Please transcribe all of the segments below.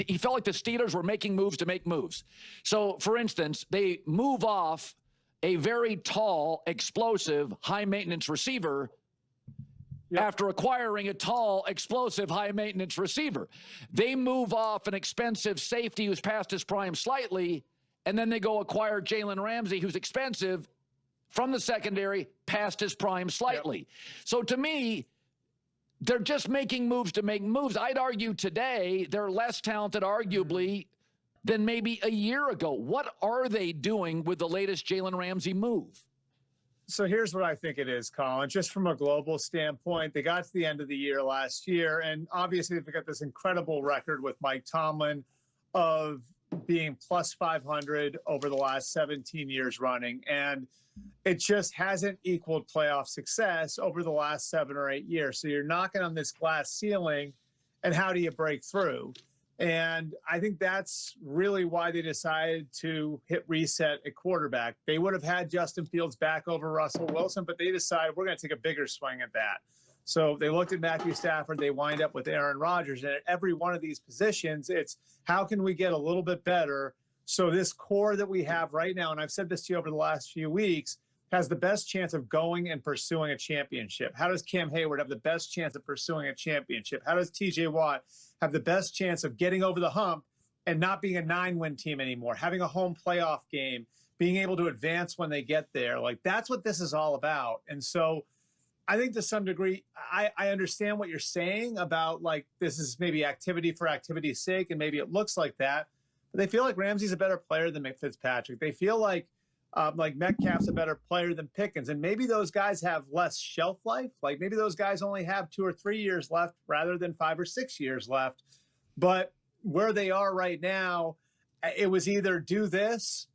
he felt like the Steelers were making moves to make moves. So, for instance, they move off a very tall, explosive, high-maintenance receiver after acquiring a tall, explosive, high-maintenance receiver. They move off an expensive safety who's past his prime slightly, and then they go acquire Jalen Ramsey, who's expensive, from the secondary, past his prime slightly. So to me, they're just making moves to make moves. I'd argue today they're less talented, arguably, than maybe a year ago. What are they doing with the latest Jalen Ramsey move? So here's what I think it is, Colin. Just from a global standpoint, they got to the end of the year last year, and obviously they've got this incredible record with Mike Tomlin of being plus 500 over the last 17 years running. And it just hasn't equaled playoff success over the last 7 or 8 years. So you're knocking on this glass ceiling, and how do you break through? And I think that's really why they decided to hit reset at quarterback. They would have had Justin Fields back over Russell Wilson, but they decided we're going to take a bigger swing at that. So they looked at Matthew Stafford, they wind up with Aaron Rodgers. And at every one of these positions, it's how can we get a little bit better so this core that we have right now, and I've said this to you over the last few weeks, has the best chance of going and pursuing a championship? How does Cam Hayward have the best chance of pursuing a championship? How does TJ Watt have the best chance of getting over the hump and not being a 9-win team anymore, having a home playoff game, being able to advance when they get there? Like, that's what this is all about. And so I think to some degree, I understand what you're saying about, like, this is maybe activity for activity's sake, and maybe it looks like that. But they feel like Ramsey's a better player than Fitzpatrick. They feel like Metcalf's a better player than Pickens. And maybe those guys have less shelf life. Like, maybe those guys only have 2 or 3 years left rather than 5 or 6 years left. But where they are right now, it was either do this,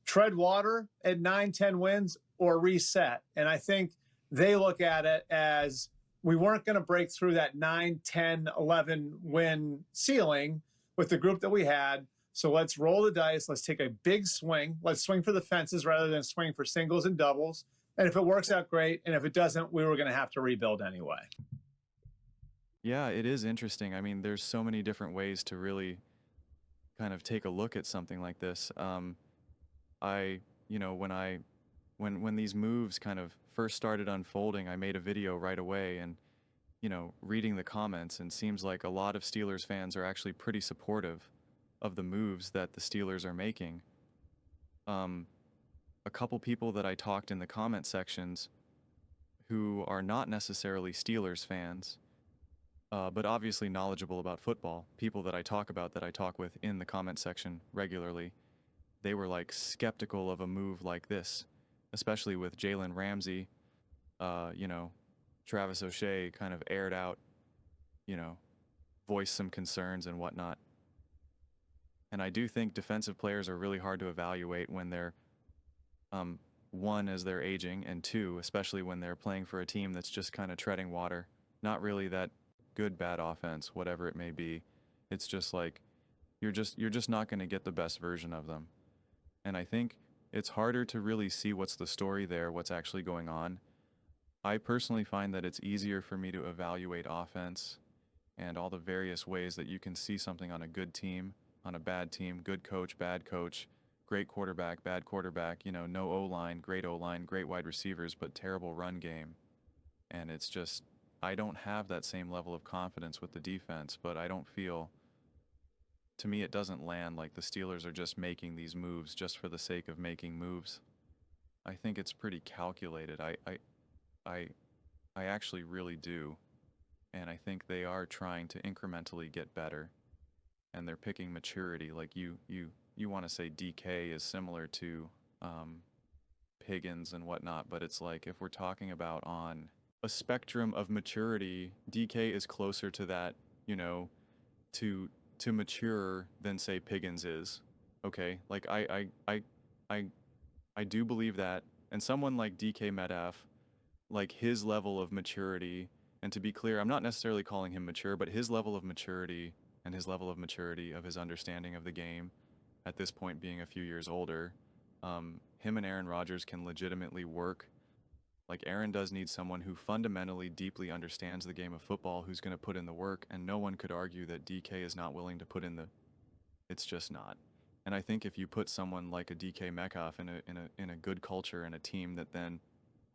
tread water at 9-10 wins, or reset. And I think they look at it as we weren't going to break through that 9, 10, 11 win ceiling with the group that we had. So let's roll the dice. Let's take a big swing. Let's swing for the fences rather than swing for singles and doubles. And if it works out, great. And if it doesn't, we were going to have to rebuild anyway. Yeah, it is interesting. I mean, there's so many different ways to really kind of take a look at something like this. When these moves kind of first started unfolding, I made a video right away and, reading the comments, and seems like a lot of Steelers fans are actually pretty supportive of the moves that the Steelers are making. A couple people that I talked in the comment sections who are not necessarily Steelers fans, but obviously knowledgeable about football, people that I talk with in the comment section regularly, they were like skeptical of a move like this, especially with Jalen Ramsey. Travis O'Shea kind of aired out, voiced some concerns and whatnot. And I do think defensive players are really hard to evaluate when they're, one, as they're aging, and two, especially when they're playing for a team that's just kind of treading water. Not really that good, bad offense, whatever it may be. It's just like, you're just not going to get the best version of them. And I think it's harder to really see what's the story there, what's actually going on. I personally find that it's easier for me to evaluate offense and all the various ways that you can see something on a good team, on a bad team, good coach, bad coach, great quarterback, bad quarterback, no O-line, great wide receivers, but terrible run game. And it's just, I don't have that same level of confidence with the defense, but I don't feel, to me, it doesn't land like the Steelers are just making these moves just for the sake of making moves. I think it's pretty calculated. I actually really do. And I think they are trying to incrementally get better. And they're picking maturity. Like you want to say DK is similar to Piggins and whatnot, but it's like, if we're talking about on a spectrum of maturity, DK is closer to that, to mature than, say, Piggins is. Okay, like I do believe that. And someone like DK Metcalf, like his level of maturity, and to be clear, I'm not necessarily calling him mature, but his level of maturity and his level of maturity of his understanding of the game at this point being a few years older, him and Aaron Rodgers can legitimately work. Like, Aaron does need someone who fundamentally deeply understands the game of football, who's going to put in the work, and no one could argue that DK is not willing to put in It's just not. And I think if you put someone like a DK Metcalf in a good culture and a team that then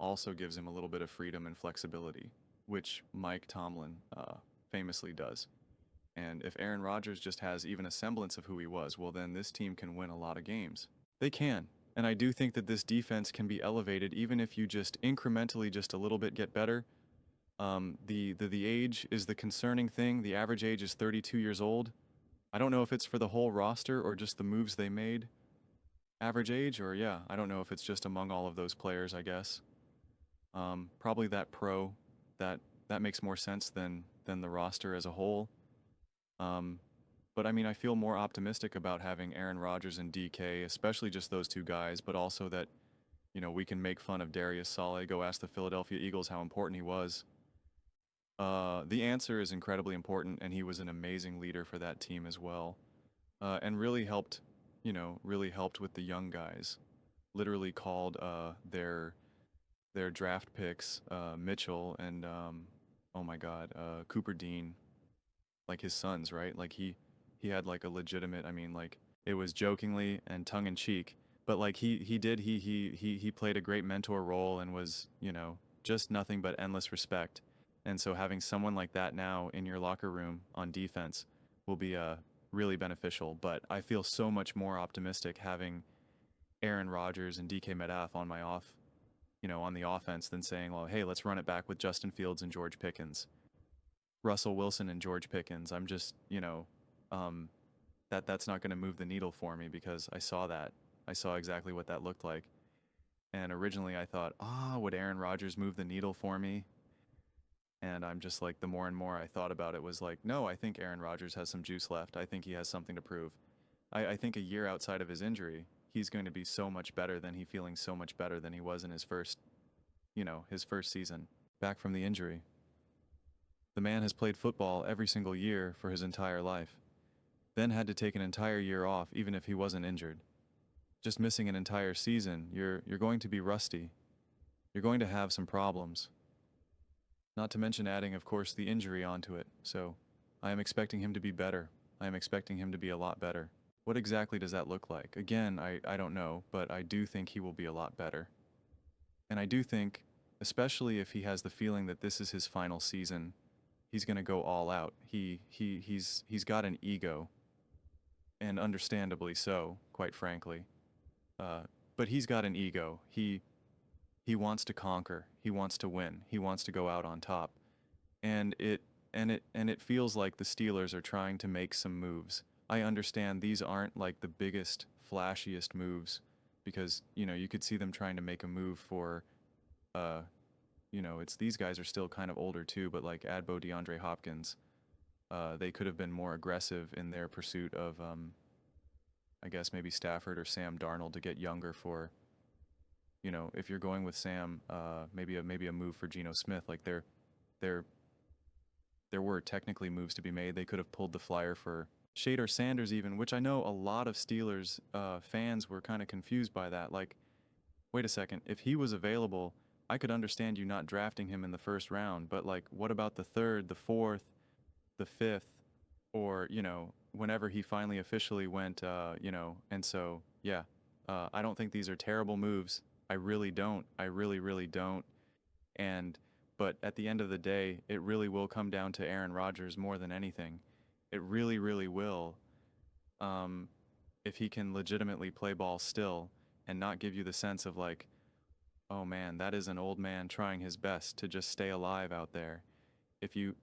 also gives him a little bit of freedom and flexibility, which Mike Tomlin famously does. And if Aaron Rodgers just has even a semblance of who he was, well, then this team can win a lot of games. They can. And I do think that this defense can be elevated even if you just incrementally just a little bit get better. The age is the concerning thing. The average age is 32 years old. I don't know if it's for the whole roster or just the moves they made. Average age, or yeah, I don't know if it's just among all of those players, I guess. Probably that pro, that makes more sense than the roster as a whole. But I mean, I feel more optimistic about having Aaron Rodgers and DK, especially just those two guys, but also that, we can make fun of Darius Saleh. Go ask the Philadelphia Eagles how important he was. The answer is incredibly important, and he was an amazing leader for that team as well. And really helped with the young guys. Literally called their draft picks, Mitchell and oh my God, Cooper Dean, like his sons, right? Like he had like a legitimate, I mean, like it was jokingly and tongue in cheek, but like he played a great mentor role and was, just nothing but endless respect. And so having someone like that now in your locker room on defense will be really beneficial. But I feel so much more optimistic having Aaron Rodgers and DK Metcalf on on the offense than saying, well, hey, let's run it back with Justin Fields and George Pickens, Russell Wilson and George Pickens. I'm just, that's not going to move the needle for me because I saw that. I saw exactly what that looked like. And originally I thought, would Aaron Rodgers move the needle for me? And I'm just like, the more and more I thought about it was like, no, I think Aaron Rodgers has some juice left. I think he has something to prove. I think a year outside of his injury, he's going to be so much better than he was in his first season back from the injury. The man has played football every single year for his entire life, then had to take an entire year off even if he wasn't injured. Just missing an entire season, you're going to be rusty. You're going to have some problems. Not to mention adding, of course, the injury onto it. So I am expecting him to be better. I am expecting him to be a lot better. What exactly does that look like? Again, I don't know, but I do think he will be a lot better. And I do think, especially if he has the feeling that this is his final season, he's going to go all out. He's got an ego, and understandably so, quite frankly. But he's got an ego. He wants to conquer. He wants to win. He wants to go out on top. And it feels like the Steelers are trying to make some moves. I understand these aren't like the biggest, flashiest moves because, you could see them trying to make a move for it's these guys are still kind of older too, but like Adbo DeAndre Hopkins, they could have been more aggressive in their pursuit of I guess maybe Stafford or Sam Darnold to get younger for if you're going with Sam, maybe a move for Geno Smith. Like there were technically moves to be made. They could have pulled the flyer for Shader Sanders even, which I know a lot of Steelers fans were kind of confused by that. Like, wait a second, if he was available, I could understand you not drafting him in the first round, but like, what about the third, the fourth, the fifth, or, whenever he finally officially went, and so, yeah, I don't think these are terrible moves. I really don't. I really, really don't. But at the end of the day, it really will come down to Aaron Rodgers more than anything. It really, really will. If he can legitimately play ball still and not give you the sense of like, oh man, that is an old man trying his best to just stay alive out there. If you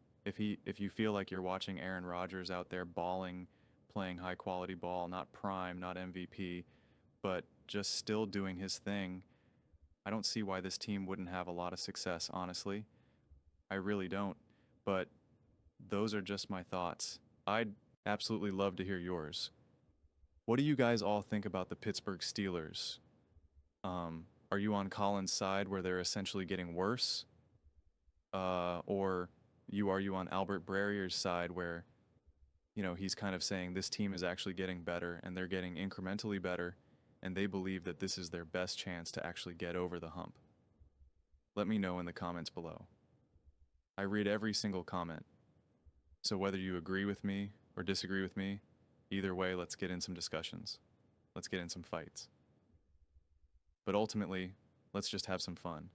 feel like you're watching Aaron Rodgers out there balling, playing high quality ball, not prime, not MVP, but just still doing his thing, I don't see why this team wouldn't have a lot of success, honestly. I really don't. But those are just my thoughts. I'd absolutely love to hear yours. What do you guys all think about the Pittsburgh Steelers? Are you on Colin's side where they're essentially getting worse? Or are you on Albert Brerier's side where, he's kind of saying this team is actually getting better and they're getting incrementally better and they believe that this is their best chance to actually get over the hump? Let me know in the comments below. I read every single comment. So whether you agree with me or disagree with me, Either way, let's get in some discussions. Let's get in some fights. But ultimately, let's just have some fun.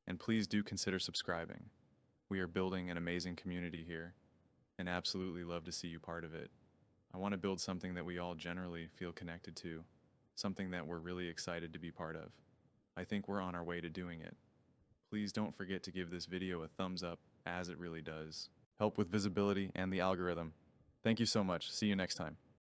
And please do consider subscribing. We are building an amazing community here, and absolutely love to see you part of it. I want to build something that we all generally feel connected to, something that we're really excited to be part of. I think we're on our way to doing it. Please don't forget to give this video a thumbs up, as it really does help with visibility and the algorithm. Thank you so much. See you next time.